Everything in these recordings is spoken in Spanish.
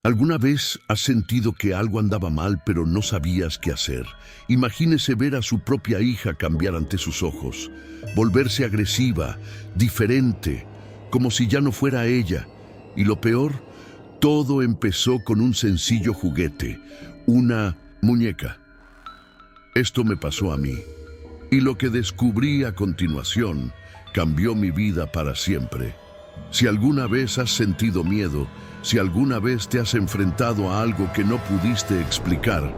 ¿Alguna vez has sentido que algo andaba mal pero no sabías qué hacer? Imagínese ver a su propia hija cambiar ante sus ojos, volverse agresiva, diferente, como si ya no fuera ella. Y lo peor, todo empezó con un sencillo juguete, una muñeca. Esto me pasó a mí. Y lo que descubrí a continuación cambió mi vida para siempre. Si alguna vez has sentido miedo, si alguna vez te has enfrentado a algo que no pudiste explicar,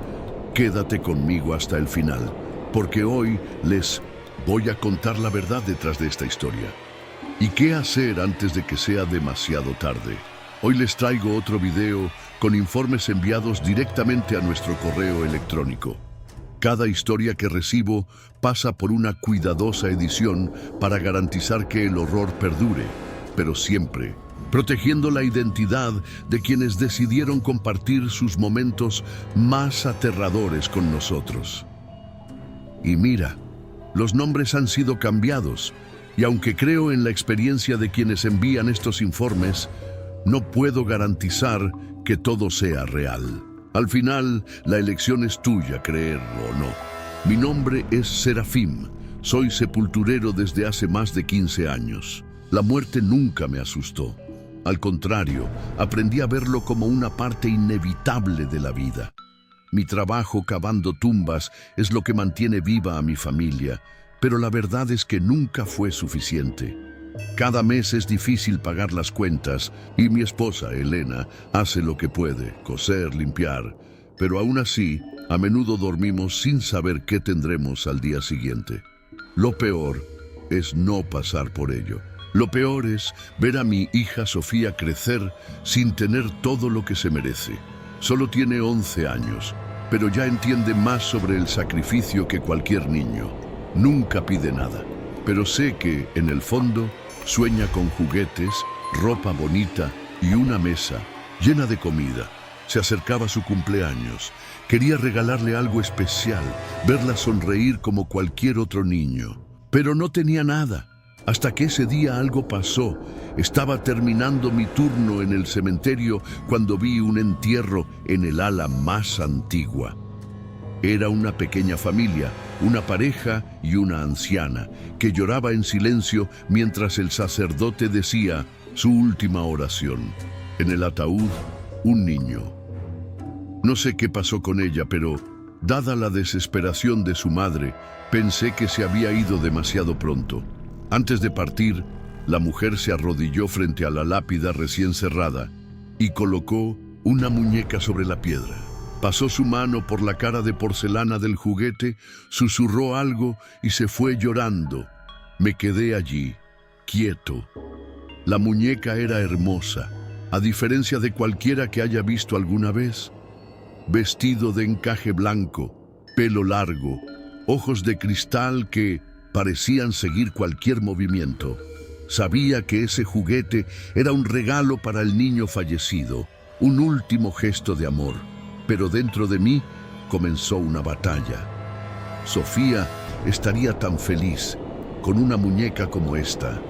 quédate conmigo hasta el final, porque hoy les voy a contar la verdad detrás de esta historia. ¿Y qué hacer antes de que sea demasiado tarde? Hoy les traigo otro video con informes enviados directamente a nuestro correo electrónico. Cada historia que recibo pasa por una cuidadosa edición para garantizar que el horror perdure, pero siempre protegiendo la identidad de quienes decidieron compartir sus momentos más aterradores con nosotros. Y mira, los nombres han sido cambiados, y aunque creo en la experiencia de quienes envían estos informes, no puedo garantizar que todo sea real. Al final, la elección es tuya, creerlo o no. Mi nombre es Serafim. Soy sepulturero desde hace más de 15 años. La muerte nunca me asustó. Al contrario, aprendí a verlo como una parte inevitable de la vida. Mi trabajo cavando tumbas es lo que mantiene viva a mi familia, pero la verdad es que nunca fue suficiente. Cada mes es difícil pagar las cuentas y mi esposa, Elena, hace lo que puede, coser, limpiar, pero aún así, a menudo dormimos sin saber qué tendremos al día siguiente. Lo peor es no pasar por ello. Lo peor es ver a mi hija Sofía crecer sin tener todo lo que se merece. Solo tiene 11 años, pero ya entiende más sobre el sacrificio que cualquier niño. Nunca pide nada, pero sé que, en el fondo, sueña con juguetes, ropa bonita y una mesa llena de comida. Se acercaba su cumpleaños. Quería regalarle algo especial, verla sonreír como cualquier otro niño. Pero no tenía nada. Hasta que ese día algo pasó. Estaba terminando mi turno en el cementerio cuando vi un entierro en el ala más antigua. Era una pequeña familia, una pareja y una anciana, que lloraba en silencio mientras el sacerdote decía su última oración. En el ataúd, un niño. No sé qué pasó con ella, pero, dada la desesperación de su madre, pensé que se había ido demasiado pronto. Antes de partir, la mujer se arrodilló frente a la lápida recién cerrada y colocó una muñeca sobre la piedra. Pasó su mano por la cara de porcelana del juguete, susurró algo y se fue llorando. Me quedé allí, quieto. La muñeca era hermosa, a diferencia de cualquiera que haya visto alguna vez. Vestido de encaje blanco, pelo largo, ojos de cristal que parecían seguir cualquier movimiento. Sabía que ese juguete era un regalo para el niño fallecido, un último gesto de amor. Pero dentro de mí comenzó una batalla. Sofía estaría tan feliz con una muñeca como esta.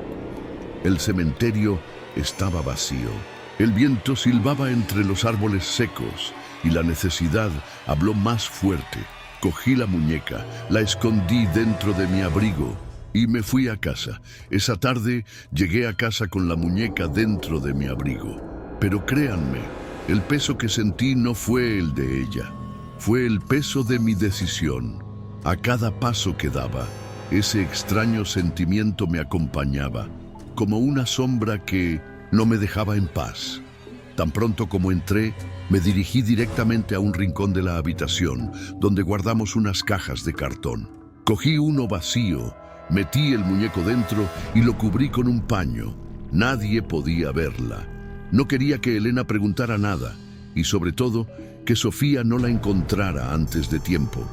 El cementerio estaba vacío. El viento silbaba entre los árboles secos y la necesidad habló más fuerte. Cogí la muñeca, la escondí dentro de mi abrigo y me fui a casa. Esa tarde llegué a casa con la muñeca dentro de mi abrigo. Pero créanme, el peso que sentí no fue el de ella, fue el peso de mi decisión. A cada paso que daba, ese extraño sentimiento me acompañaba, como una sombra que no me dejaba en paz. Tan pronto como entré, me dirigí directamente a un rincón de la habitación, donde guardamos unas cajas de cartón. Cogí uno vacío, metí el muñeco dentro y lo cubrí con un paño. Nadie podía verla. No quería que Elena preguntara nada, y sobre todo, que Sofía no la encontrara antes de tiempo.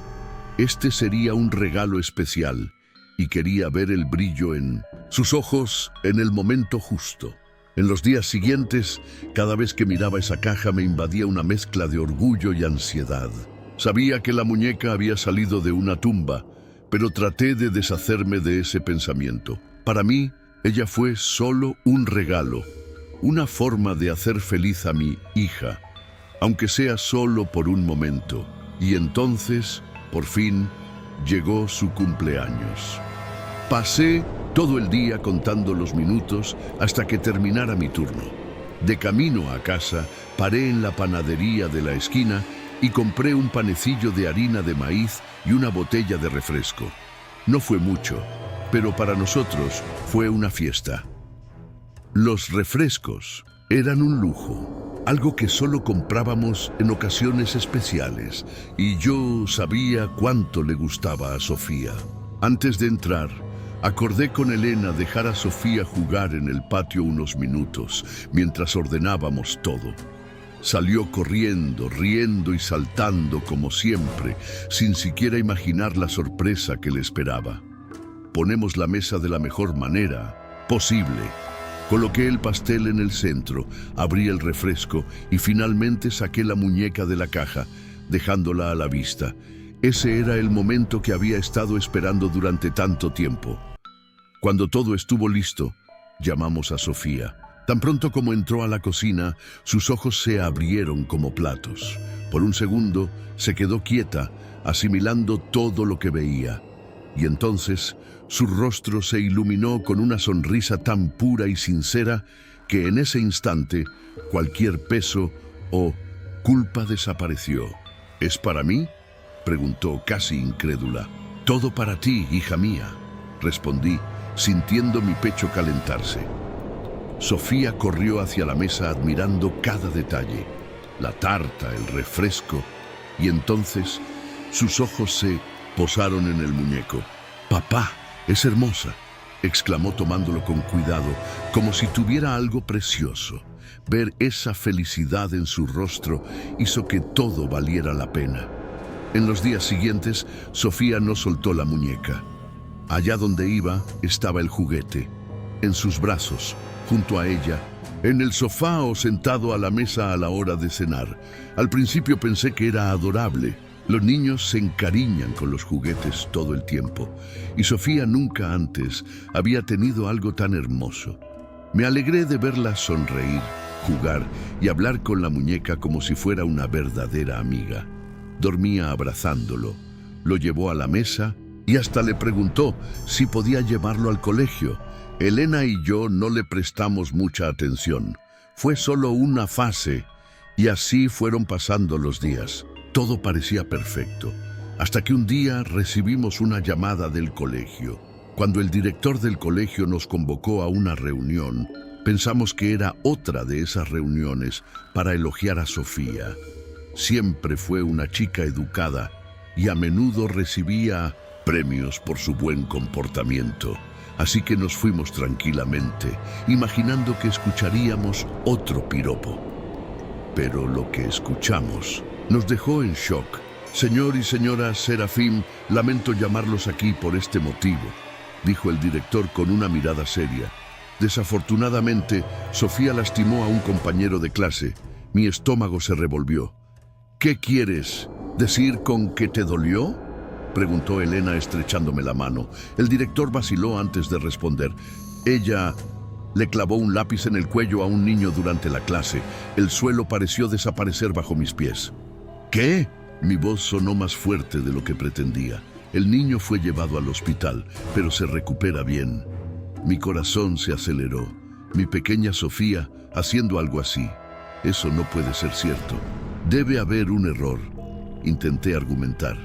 Este sería un regalo especial, y quería ver el brillo en sus ojos en el momento justo. En los días siguientes, cada vez que miraba esa caja me invadía una mezcla de orgullo y ansiedad. Sabía que la muñeca había salido de una tumba, pero traté de deshacerme de ese pensamiento. Para mí, ella fue solo un regalo, una forma de hacer feliz a mi hija, aunque sea solo por un momento. Y entonces, por fin, llegó su cumpleaños. Pasé todo el día contando los minutos hasta que terminara mi turno. De camino a casa, paré en la panadería de la esquina y compré un panecillo de harina de maíz y una botella de refresco. No fue mucho, pero para nosotros fue una fiesta. Los refrescos eran un lujo, algo que solo comprábamos en ocasiones especiales, y yo sabía cuánto le gustaba a Sofía. Antes de entrar, acordé con Elena dejar a Sofía jugar en el patio unos minutos, mientras ordenábamos todo. Salió corriendo, riendo y saltando como siempre, sin siquiera imaginar la sorpresa que le esperaba. Ponemos la mesa de la mejor manera posible. Coloqué el pastel en el centro, abrí el refresco y finalmente saqué la muñeca de la caja, dejándola a la vista. Ese era el momento que había estado esperando durante tanto tiempo. Cuando todo estuvo listo, llamamos a Sofía. Tan pronto como entró a la cocina, sus ojos se abrieron como platos. Por un segundo, se quedó quieta, asimilando todo lo que veía. Y entonces, su rostro se iluminó con una sonrisa tan pura y sincera que en ese instante, cualquier peso o culpa desapareció. ¿Es para mí?, preguntó casi incrédula. Todo para ti, hija mía, respondí, sintiendo mi pecho calentarse. Sofía corrió hacia la mesa admirando cada detalle, la tarta, el refresco, y entonces sus ojos se posaron en el muñeco. «Papá, es hermosa», exclamó tomándolo con cuidado, como si tuviera algo precioso. Ver esa felicidad en su rostro hizo que todo valiera la pena. En los días siguientes, Sofía no soltó la muñeca. Allá donde iba estaba el juguete, en sus brazos, junto a ella, en el sofá o sentado a la mesa a la hora de cenar. Al principio pensé que era adorable. Los niños se encariñan con los juguetes todo el tiempo, y Sofía nunca antes había tenido algo tan hermoso. Me alegré de verla sonreír, jugar y hablar con la muñeca como si fuera una verdadera amiga. Dormía abrazándolo, lo llevó a la mesa y hasta le preguntó si podía llevarlo al colegio. Elena y yo no le prestamos mucha atención. Fue solo una fase, y así fueron pasando los días. Todo parecía perfecto, hasta que un día recibimos una llamada del colegio. Cuando el director del colegio nos convocó a una reunión, pensamos que era otra de esas reuniones para elogiar a Sofía. Siempre fue una chica educada y a menudo recibía premios por su buen comportamiento. Así que nos fuimos tranquilamente, imaginando que escucharíamos otro piropo. Pero lo que escuchamos nos dejó en shock. «Señor y señora Serafim, lamento llamarlos aquí por este motivo», dijo el director con una mirada seria. Desafortunadamente, Sofía lastimó a un compañero de clase. Mi estómago se revolvió. «¿Qué quieres decir con que te dolió?», preguntó Elena estrechándome la mano. El director vaciló antes de responder. «Ella le clavó un lápiz en el cuello a un niño durante la clase. El suelo pareció desaparecer bajo mis pies». «¿Qué?». Mi voz sonó más fuerte de lo que pretendía. El niño fue llevado al hospital, pero se recupera bien. Mi corazón se aceleró. Mi pequeña Sofía haciendo algo así. Eso no puede ser cierto. Debe haber un error. Intenté argumentar.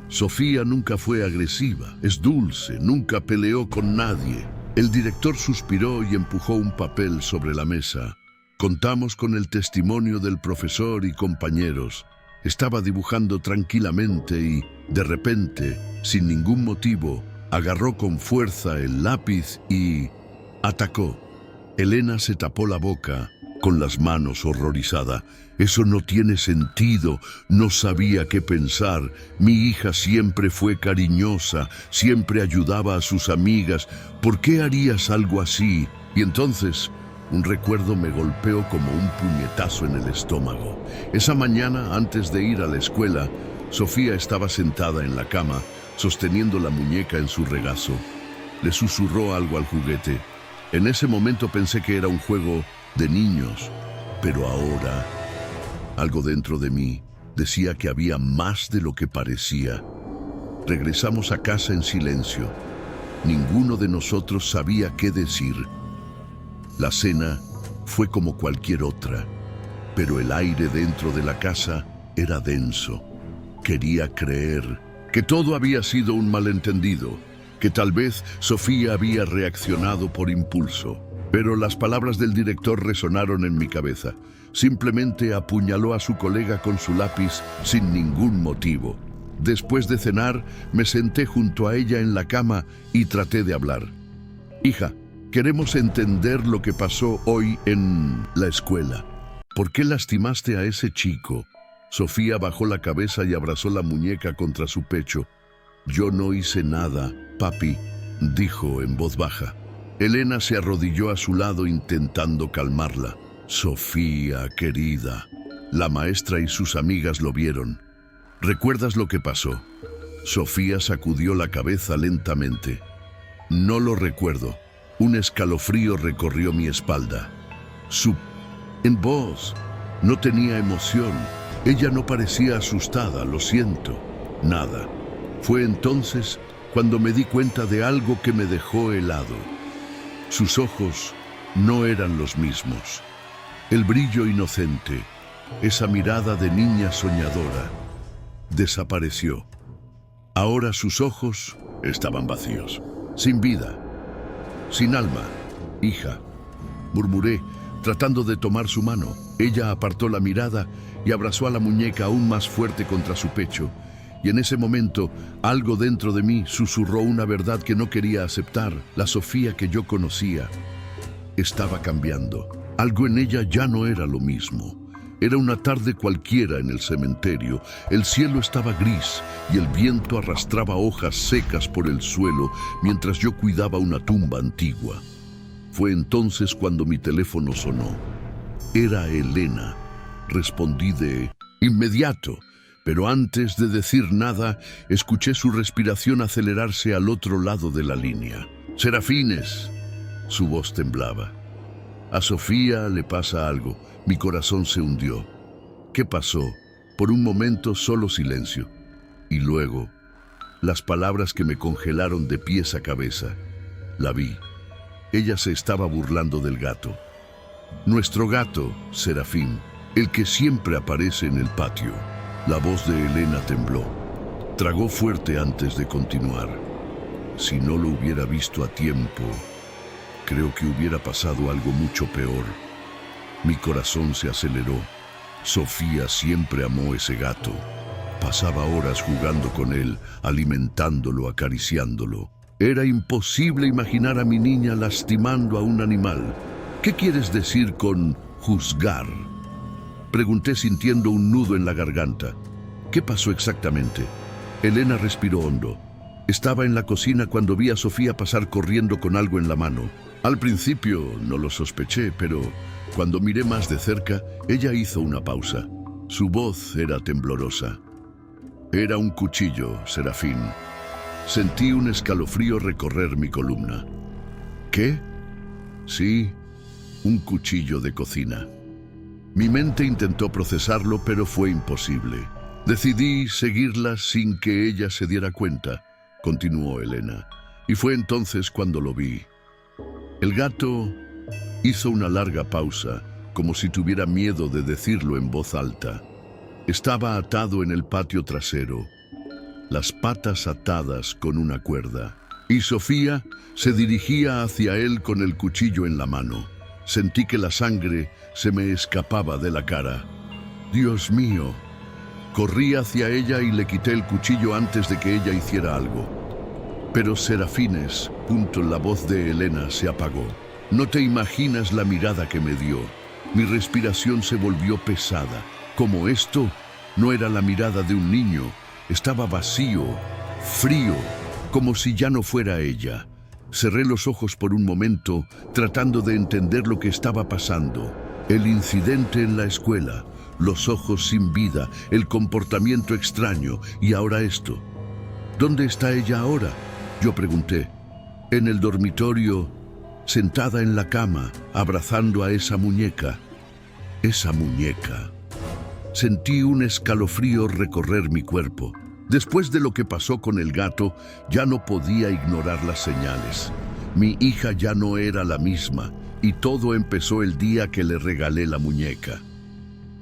Sofía nunca fue agresiva, es dulce, nunca peleó con nadie. El director suspiró y empujó un papel sobre la mesa. Contamos con el testimonio del profesor y compañeros. Estaba dibujando tranquilamente y, de repente, sin ningún motivo, agarró con fuerza el lápiz y atacó. Elena se tapó la boca con las manos horrorizada. «Eso no tiene sentido, no sabía qué pensar. Mi hija siempre fue cariñosa, siempre ayudaba a sus amigas. ¿Por qué harías algo así?». Y entonces un recuerdo me golpeó como un puñetazo en el estómago. Esa mañana, antes de ir a la escuela, Sofía estaba sentada en la cama, sosteniendo la muñeca en su regazo. Le susurró algo al juguete. En ese momento pensé que era un juego de niños, pero ahora Algo dentro de mí decía que había más de lo que parecía. Regresamos a casa en silencio. Ninguno de nosotros sabía qué decir. La cena fue como cualquier otra, pero el aire dentro de la casa era denso. Quería creer que todo había sido un malentendido, que tal vez Sofía había reaccionado por impulso. Pero las palabras del director resonaron en mi cabeza. Simplemente apuñaló a su colega con su lápiz sin ningún motivo. Después de cenar, me senté junto a ella en la cama y traté de hablar. Hija, queremos entender lo que pasó hoy en la escuela. ¿Por qué lastimaste a ese chico? Sofía bajó la cabeza y abrazó la muñeca contra su pecho. Yo no hice nada, papi, dijo en voz baja. Elena se arrodilló a su lado intentando calmarla. Sofía, querida. La maestra y sus amigas lo vieron. ¿Recuerdas lo que pasó? Sofía sacudió la cabeza lentamente. No lo recuerdo. Un escalofrío recorrió mi espalda. En voz. No tenía emoción. Ella no parecía asustada, lo siento. Nada. Fue entonces cuando me di cuenta de algo que me dejó helado. Sus ojos no eran los mismos. El brillo inocente, esa mirada de niña soñadora, desapareció. Ahora sus ojos estaban vacíos, sin vida, sin alma. Hija, murmuré, tratando de tomar su mano. Ella apartó la mirada y abrazó a la muñeca aún más fuerte contra su pecho. Y en ese momento, algo dentro de mí susurró una verdad que no quería aceptar. La Sofía que yo conocía estaba cambiando. Algo en ella ya no era lo mismo. Era una tarde cualquiera en el cementerio. El cielo estaba gris y el viento arrastraba hojas secas por el suelo mientras yo cuidaba una tumba antigua. Fue entonces cuando mi teléfono sonó. Era Elena. Respondí de inmediato. Pero antes de decir nada, escuché su respiración acelerarse al otro lado de la línea. Serafines. Su voz temblaba. A Sofía le pasa algo. Mi corazón se hundió. ¿Qué pasó? Por un momento solo silencio. Y luego, las palabras que me congelaron de pies a cabeza. La vi. Ella se estaba burlando del gato. Nuestro gato, Serafín, el que siempre aparece en el patio. La voz de Elena tembló. Tragó fuerte antes de continuar. Si no lo hubiera visto a tiempo, creo que hubiera pasado algo mucho peor. Mi corazón se aceleró. Sofía siempre amó ese gato. Pasaba horas jugando con él, alimentándolo, acariciándolo. Era imposible imaginar a mi niña lastimando a un animal. ¿Qué quieres decir con juzgar? Pregunté sintiendo un nudo en la garganta. ¿Qué pasó exactamente? Elena respiró hondo. Estaba en la cocina cuando vi a Sofía pasar corriendo con algo en la mano. Al principio no lo sospeché, pero cuando miré más de cerca, ella hizo una pausa. Su voz era temblorosa. Era un cuchillo, Serafín. Sentí un escalofrío recorrer mi columna. ¿Qué? Sí, un cuchillo de cocina. Mi mente intentó procesarlo, pero fue imposible. Decidí seguirla sin que ella se diera cuenta, continuó Elena. Y fue entonces cuando lo vi. El gato hizo una larga pausa, como si tuviera miedo de decirlo en voz alta. Estaba atado en el patio trasero, las patas atadas con una cuerda. Y Sofía se dirigía hacia él con el cuchillo en la mano. Sentí que la sangre se me escapaba de la cara. Dios mío. Corrí hacia ella y le quité el cuchillo antes de que ella hiciera algo. Pero Serafines, la voz de Elena se apagó. No te imaginas la mirada que me dio. Mi respiración se volvió pesada. Como esto no era la mirada de un niño. Estaba vacío, frío, como si ya no fuera ella. Cerré los ojos por un momento, tratando de entender lo que estaba pasando. El incidente en la escuela, los ojos sin vida, el comportamiento extraño, y ahora esto. ¿Dónde está ella ahora?, yo pregunté. En el dormitorio, sentada en la cama, abrazando a esa muñeca. Esa muñeca. Sentí un escalofrío recorrer mi cuerpo. Después de lo que pasó con el gato, ya no podía ignorar las señales. Mi hija ya no era la misma, y todo empezó el día que le regalé la muñeca.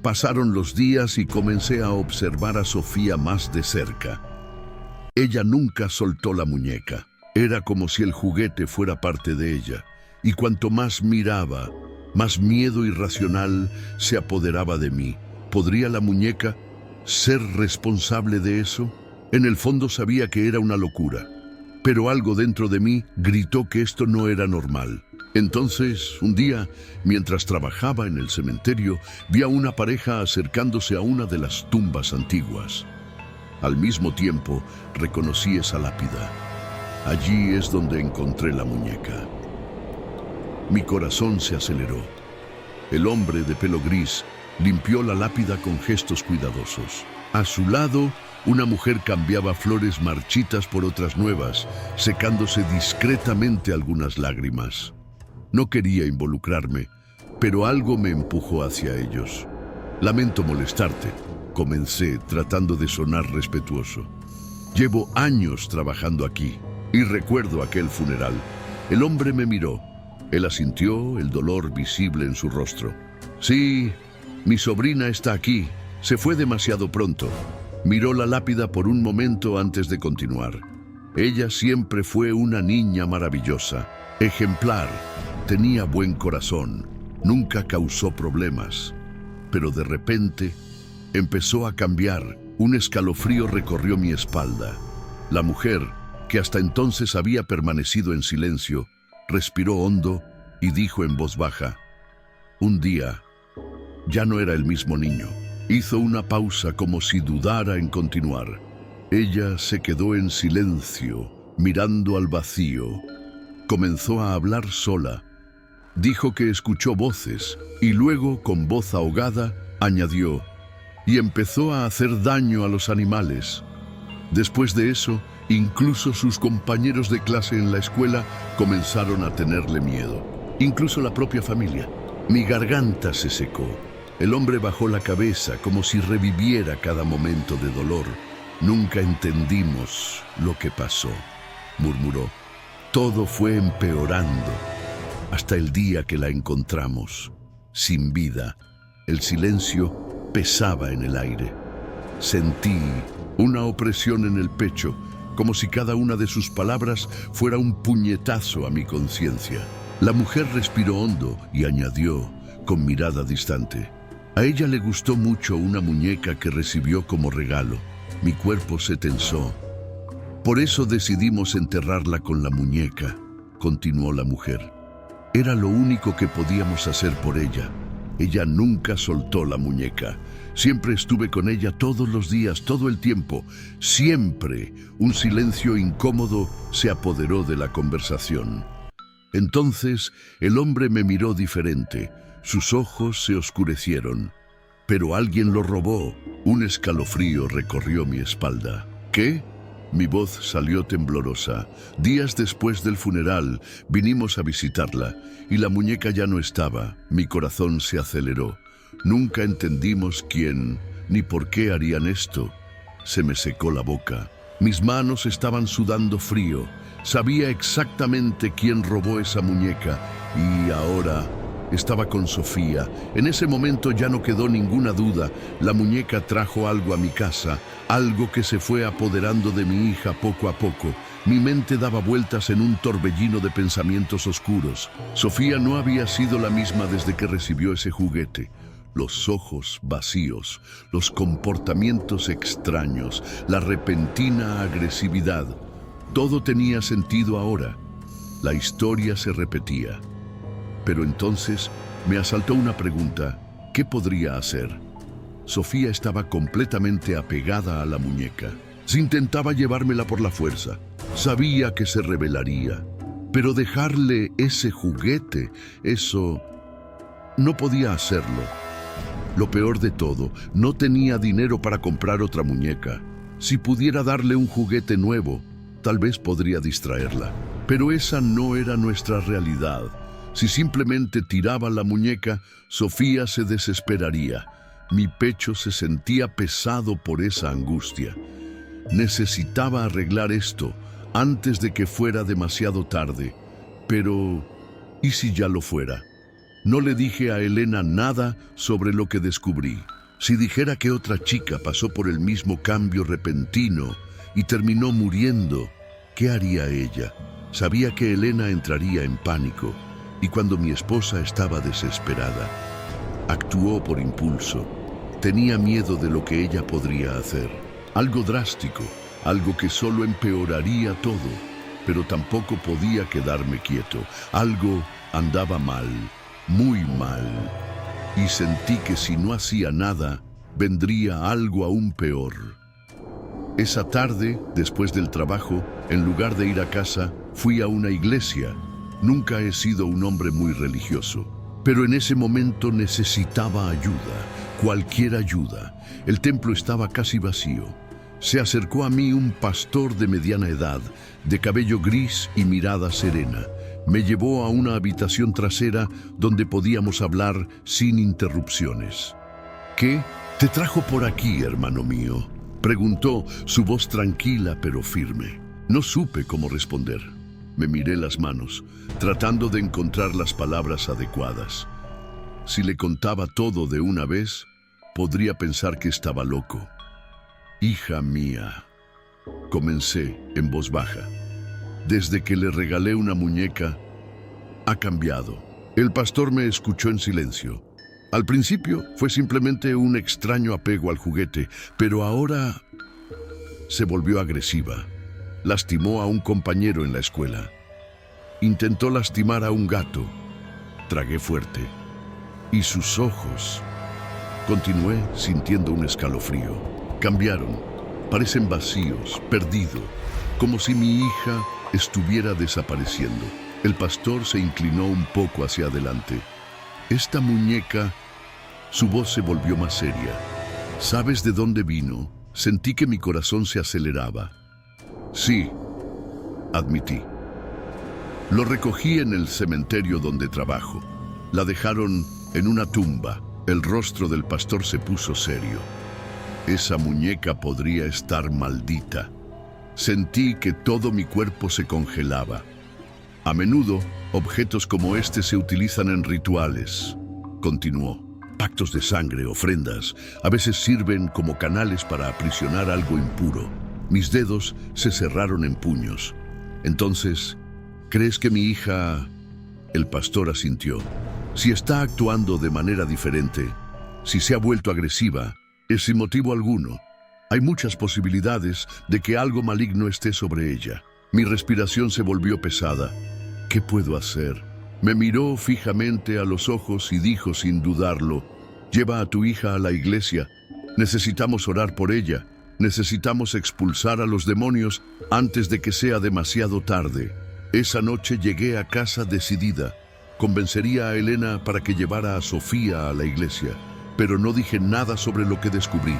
Pasaron los días y comencé a observar a Sofía más de cerca. Ella nunca soltó la muñeca. Era como si el juguete fuera parte de ella, y cuanto más miraba, más miedo irracional se apoderaba de mí. ¿Podría la muñeca ser responsable de eso? En el fondo sabía que era una locura, pero algo dentro de mí gritó que esto no era normal. Entonces, un día, mientras trabajaba en el cementerio, vi a una pareja acercándose a una de las tumbas antiguas. Al mismo tiempo, reconocí esa lápida. Allí es donde encontré la muñeca. Mi corazón se aceleró. El hombre de pelo gris limpió la lápida con gestos cuidadosos. A su lado, una mujer cambiaba flores marchitas por otras nuevas, secándose discretamente algunas lágrimas. No quería involucrarme, pero algo me empujó hacia ellos. «Lamento molestarte», comencé, tratando de sonar respetuoso. «Llevo años trabajando aquí y recuerdo aquel funeral». El hombre me miró. Él asintió, el dolor visible en su rostro. «Sí, mi sobrina está aquí. Se fue demasiado pronto». Miró la lápida por un momento antes de continuar. «Ella siempre fue una niña maravillosa, ejemplar, tenía buen corazón, nunca causó problemas». Pero de repente empezó a cambiar. Un escalofrío recorrió mi espalda. La mujer, que hasta entonces había permanecido en silencio, respiró hondo y dijo en voz baja: «Un día, ya no era el mismo niño». Hizo una pausa como si dudara en continuar. Ella se quedó en silencio, mirando al vacío. Comenzó a hablar sola. Dijo que escuchó voces y luego, con voz ahogada, añadió: «Y empezó a hacer daño a los animales». Después de eso, incluso sus compañeros de clase en la escuela comenzaron a tenerle miedo. Incluso la propia familia. Mi garganta se secó. El hombre bajó la cabeza como si reviviera cada momento de dolor. «Nunca entendimos lo que pasó», murmuró. «Todo fue empeorando hasta el día que la encontramos, sin vida». El silencio pesaba en el aire. Sentí una opresión en el pecho, como si cada una de sus palabras fuera un puñetazo a mi conciencia. La mujer respiró hondo y añadió, con mirada distante: «A ella le gustó mucho una muñeca que recibió como regalo». Mi cuerpo se tensó. «Por eso decidimos enterrarla con la muñeca», continuó la mujer. «Era lo único que podíamos hacer por ella. Ella nunca soltó la muñeca. Siempre estuve con ella todos los días, todo el tiempo. Siempre». Un silencio incómodo se apoderó de la conversación. Entonces el hombre me miró diferente. Sus ojos se oscurecieron. «Pero alguien lo robó». Un escalofrío recorrió mi espalda. «¿Qué?». Mi voz salió temblorosa. Días después del funeral, vinimos a visitarla y la muñeca ya no estaba. Mi corazón se aceleró. Nunca entendimos quién ni por qué harían esto. Se me secó la boca. Mis manos estaban sudando frío. Sabía exactamente quién robó esa muñeca y ahora estaba con Sofía. En ese momento ya no quedó ninguna duda. La muñeca trajo algo a mi casa, algo que se fue apoderando de mi hija poco a poco. Mi mente daba vueltas en un torbellino de pensamientos oscuros. Sofía no había sido la misma desde que recibió ese juguete. Los ojos vacíos, los comportamientos extraños, la repentina agresividad. Todo tenía sentido ahora. La historia se repetía. Pero entonces me asaltó una pregunta: ¿qué podría hacer? Sofía estaba completamente apegada a la muñeca. Se intentaba llevármela por la fuerza. Sabía que se rebelaría. Pero dejarle ese juguete, eso... no podía hacerlo. Lo peor de todo, no tenía dinero para comprar otra muñeca. Si pudiera darle un juguete nuevo, tal vez podría distraerla. Pero esa no era nuestra realidad. Si simplemente tiraba la muñeca, Sofía se desesperaría. Mi pecho se sentía pesado por esa angustia. Necesitaba arreglar esto antes de que fuera demasiado tarde. Pero, ¿y si ya lo fuera? No le dije a Elena nada sobre lo que descubrí. Si dijera que otra chica pasó por el mismo cambio repentino y terminó muriendo, ¿qué haría ella? Sabía que Elena entraría en pánico, y cuando mi esposa estaba desesperada, actuó por impulso. Tenía miedo de lo que ella podría hacer. Algo drástico, algo que solo empeoraría todo, pero tampoco podía quedarme quieto. Algo andaba mal, muy mal, y sentí que si no hacía nada, vendría algo aún peor. Esa tarde, después del trabajo, en lugar de ir a casa, fui a una iglesia. Nunca he sido un hombre muy religioso, pero en ese momento necesitaba ayuda, cualquier ayuda. El templo estaba casi vacío. Se acercó a mí un pastor de mediana edad, de cabello gris y mirada serena. Me llevó a una habitación trasera donde podíamos hablar sin interrupciones. ¿Qué te trajo por aquí, hermano mío?, preguntó, su voz tranquila pero firme. No supe cómo responder. Me miré las manos, tratando de encontrar las palabras adecuadas. Si le contaba todo de una vez, podría pensar que estaba loco. Hija mía, comencé en voz baja. Desde que le regalé una muñeca, ha cambiado. El pastor me escuchó en silencio. Al principio fue simplemente un extraño apego al juguete, pero ahora se volvió agresiva. Lastimó a un compañero en la escuela. Intentó lastimar a un gato. Tragué fuerte. Y sus ojos. Continué sintiendo un escalofrío. Cambiaron. Parecen vacíos, perdidos, como si mi hija estuviera desapareciendo. El pastor se inclinó un poco hacia adelante. Esta muñeca, su voz se volvió más seria. ¿Sabes de dónde vino? Sentí que mi corazón se aceleraba. Sí, admití. Lo recogí en el cementerio donde trabajo. La dejaron en una tumba. El rostro del pastor se puso serio. Esa muñeca podría estar maldita. Sentí que todo mi cuerpo se congelaba. A menudo, objetos como este se utilizan en rituales, continuó. Pactos de sangre, ofrendas, a veces sirven como canales para aprisionar algo impuro. Mis dedos se cerraron en puños. Entonces, ¿crees que mi hija...? El pastor asintió. Si está actuando de manera diferente, si se ha vuelto agresiva, es sin motivo alguno. Hay muchas posibilidades de que algo maligno esté sobre ella. Mi respiración se volvió pesada. ¿Qué puedo hacer? Me miró fijamente a los ojos y dijo sin dudarlo: lleva a tu hija a la iglesia. Necesitamos orar por ella. Necesitamos expulsar a los demonios antes de que sea demasiado tarde. Esa noche llegué a casa decidida. Convencería a Elena para que llevara a Sofía a la iglesia, pero no dije nada sobre lo que descubrí.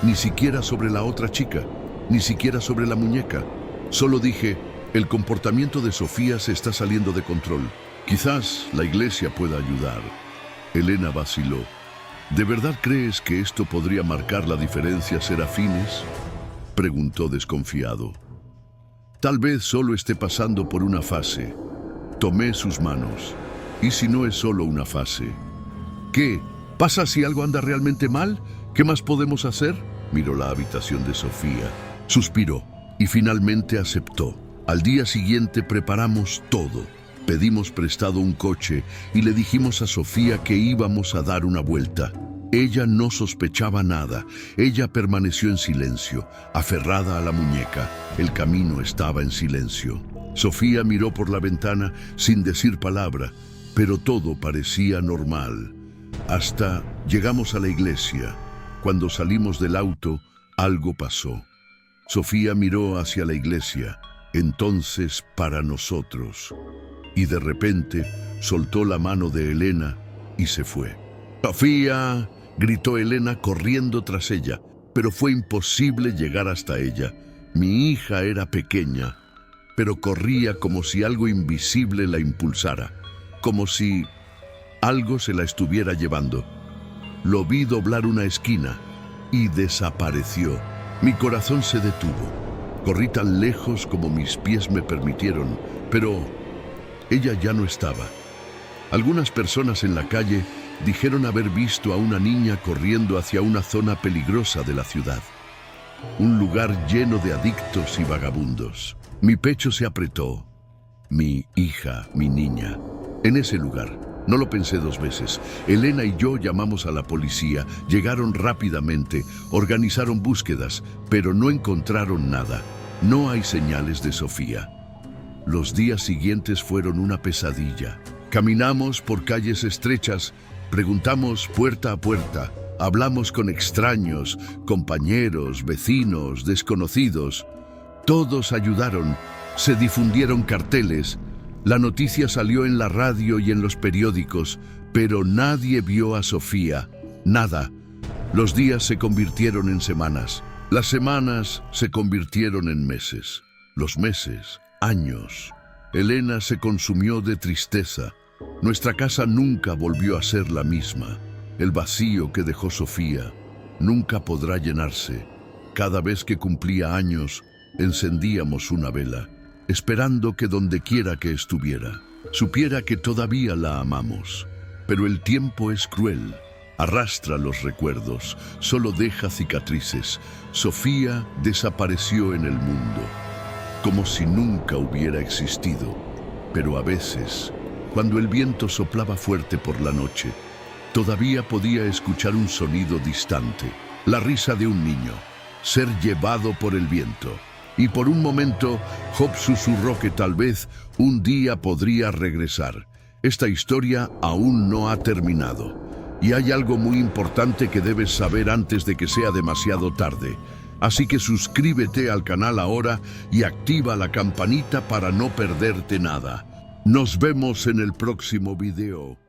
Ni siquiera sobre la otra chica, ni siquiera sobre la muñeca. Solo dije: el comportamiento de Sofía se está saliendo de control. Quizás la iglesia pueda ayudar. Elena vaciló. ¿De verdad crees que esto podría marcar la diferencia, Serafines?, preguntó desconfiado. Tal vez solo esté pasando por una fase. Tomé sus manos. ¿Y si no es solo una fase? ¿Qué? ¿Pasa si algo anda realmente mal? ¿Qué más podemos hacer? Miró la habitación de Sofía. Suspiró y finalmente aceptó. Al día siguiente preparamos todo. Pedimos prestado un coche y le dijimos a Sofía que íbamos a dar una vuelta. Ella no sospechaba nada. Ella permaneció en silencio, aferrada a la muñeca. El camino estaba en silencio. Sofía miró por la ventana sin decir palabra, pero todo parecía normal. Hasta llegamos a la iglesia. Cuando salimos del auto, algo pasó. Sofía miró hacia la iglesia, entonces para nosotros. Y de repente soltó la mano de Elena y se fue. ¡Sofía!, gritó Elena corriendo tras ella, pero fue imposible llegar hasta ella. Mi hija era pequeña, pero corría como si algo invisible la impulsara, como si algo se la estuviera llevando. lo vi doblar una esquina y desapareció. Mi corazón se detuvo. Corrí tan lejos como mis pies me permitieron, pero ella ya no estaba. Algunas personas en la calle dijeron haber visto a una niña corriendo hacia una zona peligrosa de la ciudad. Un lugar lleno de adictos y vagabundos. Mi pecho se apretó. Mi hija, mi niña. En ese lugar, no lo pensé dos veces. Elena y yo llamamos a la policía, llegaron rápidamente, organizaron búsquedas, pero no encontraron nada. No hay señales de Sofía. Los días siguientes fueron una pesadilla. Caminamos por calles estrechas, preguntamos puerta a puerta, hablamos con extraños, compañeros, vecinos, desconocidos. Todos ayudaron, se difundieron carteles, la noticia salió en la radio y en los periódicos, pero nadie vio a Sofía, nada. Los días se convirtieron en semanas, las semanas se convirtieron en meses, los meses, años. Elena se consumió de tristeza. Nuestra casa nunca volvió a ser la misma. El vacío que dejó Sofía nunca podrá llenarse. Cada vez que cumplía años, encendíamos una vela, esperando que donde quiera que estuviera, supiera que todavía la amamos. Pero el tiempo es cruel, arrastra los recuerdos, solo deja cicatrices. Sofía desapareció en el mundo, como si nunca hubiera existido. Pero a veces, cuando el viento soplaba fuerte por la noche, todavía podía escuchar un sonido distante, la risa de un niño, ser llevado por el viento. Y por un momento, Job susurró que tal vez un día podría regresar. Esta historia aún no ha terminado. Y hay algo muy importante que debes saber antes de que sea demasiado tarde. Así que suscríbete al canal ahora y activa la campanita para no perderte nada. Nos vemos en el próximo video.